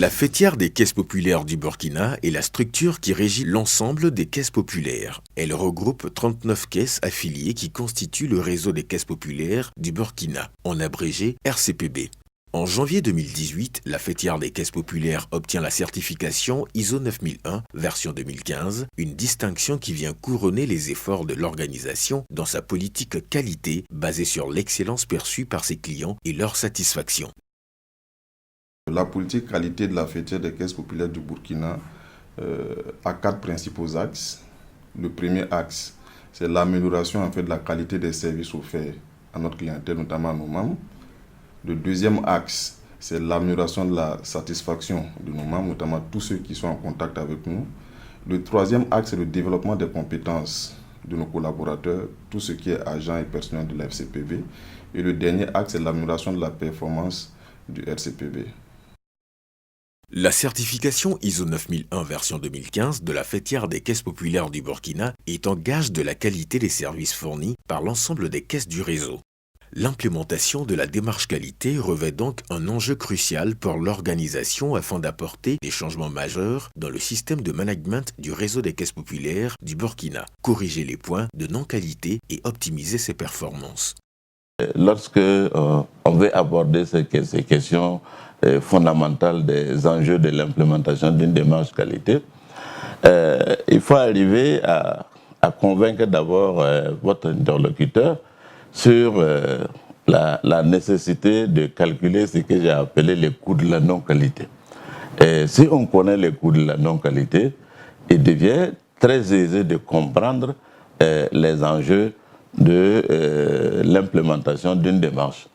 La fêtière des caisses populaires du Burkina est la structure qui régit l'ensemble des caisses populaires. Elle regroupe 39 caisses affiliées qui constituent le réseau des caisses populaires du Burkina, en abrégé RCPB. En janvier 2018, la fêtière des caisses populaires obtient la certification ISO 9001 version 2015, une distinction qui vient couronner les efforts de l'organisation dans sa politique qualité basée sur l'excellence perçue par ses clients et leur satisfaction. La politique qualité de la fêtière des caisses populaires du Burkina a 4 principaux axes. Le premier axe, c'est l'amélioration de la qualité des services offerts à notre clientèle, notamment à nos membres. Le deuxième axe, c'est l'amélioration de la satisfaction de nos membres, notamment tous ceux qui sont en contact avec nous. Le troisième axe, c'est le développement des compétences de nos collaborateurs, tout ce qui est agents et personnel de la FCPB. Et le dernier axe, c'est l'amélioration de la performance du RCPB. La certification ISO 9001 version 2015 de la fêtière des caisses populaires du Burkina est en gage de la qualité des services fournis par l'ensemble des caisses du réseau. L'implémentation de la démarche qualité revêt donc un enjeu crucial pour l'organisation afin d'apporter des changements majeurs dans le système de management du réseau des caisses populaires du Burkina, corriger les points de non-qualité et optimiser ses performances. Lorsque on veut aborder ces questions fondamentales des enjeux de l'implémentation d'une démarche qualité, il faut arriver à convaincre d'abord votre interlocuteur sur la nécessité de calculer ce que j'ai appelé les coûts de la non-qualité. Et si on connaît les coûts de la non-qualité, il devient très aisé de comprendre les enjeux de l'implémentation d'une démarche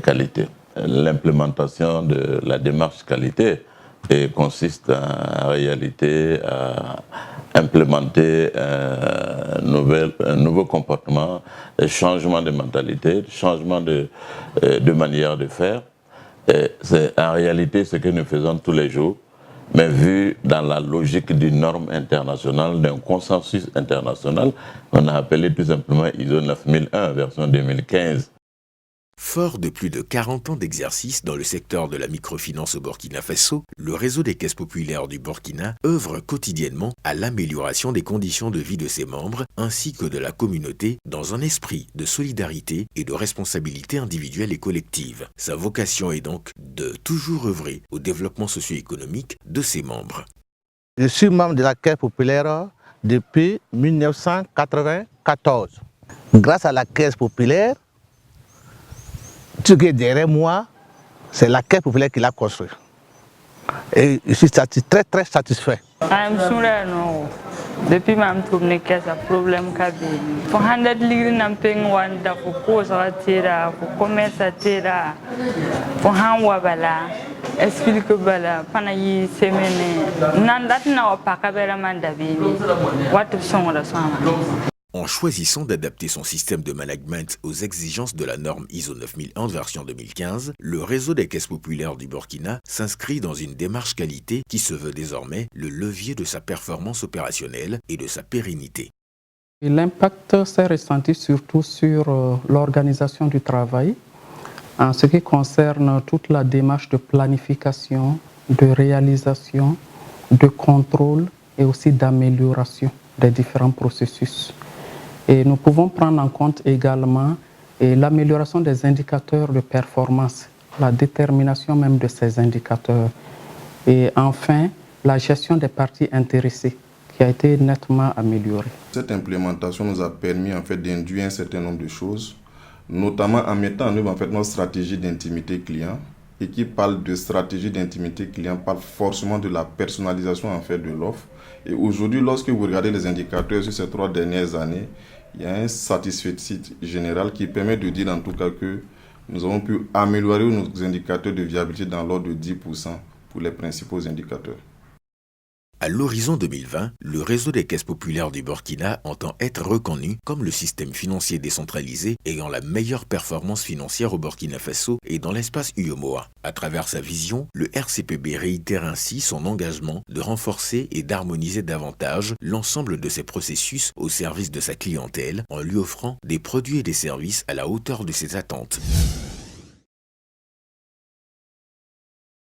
qualité. L'implémentation de la démarche qualité consiste en réalité à implémenter un nouveau comportement, un changement de mentalité, changement de manière de faire. C'est en réalité ce que nous faisons tous les jours, mais vu dans la logique d'une norme internationale, d'un consensus international, on a appelé tout simplement ISO 9001 version 2015. Fort de plus de 40 ans d'exercice dans le secteur de la microfinance au Burkina Faso, le réseau des caisses populaires du Burkina œuvre quotidiennement à l'amélioration des conditions de vie de ses membres ainsi que de la communauté dans un esprit de solidarité et de responsabilité individuelle et collective. Sa vocation est donc de toujours œuvrer au développement socio-économique de ses membres. Je suis membre de la caisse populaire depuis 1994. Grâce à la caisse populaire, ce qui est derrière moi, c'est la caisse populaire qui l'a construit. Et je suis très satisfait. Depuis que je suis caisse, un problème il faut handle ligri wanda faut cause ratira faut commerce ratira faut hanwabala explique bala panayi semaine nandat na opakabera mandabini watu songa sama. En choisissant d'adapter son système de management aux exigences de la norme ISO 9001 version 2015, le réseau des caisses populaires du Burkina s'inscrit dans une démarche qualité qui se veut désormais le levier de sa performance opérationnelle et de sa pérennité. L'impact s'est ressenti surtout sur l'organisation du travail, en ce qui concerne toute la démarche de planification, de réalisation, de contrôle et aussi d'amélioration des différents processus. Et nous pouvons prendre en compte également l'amélioration des indicateurs de performance, la détermination même de ces indicateurs. Et enfin, la gestion des parties intéressées qui a été nettement améliorée. Cette implémentation nous a permis d'induire un certain nombre de choses, notamment en mettant en œuvre notre stratégie d'intimité client. Et qui parle de stratégie d'intimité client parle forcément de la personnalisation de l'offre. Et aujourd'hui, lorsque vous regardez les indicateurs sur ces 3 dernières années, il y a un satisfait général qui permet de dire en tout cas que nous avons pu améliorer nos indicateurs de viabilité dans l'ordre de 10% pour les principaux indicateurs. À l'horizon 2020, le réseau des caisses populaires du Burkina entend être reconnu comme le système financier décentralisé ayant la meilleure performance financière au Burkina Faso et dans l'espace UEMOA. À travers sa vision, le RCPB réitère ainsi son engagement de renforcer et d'harmoniser davantage l'ensemble de ses processus au service de sa clientèle en lui offrant des produits et des services à la hauteur de ses attentes.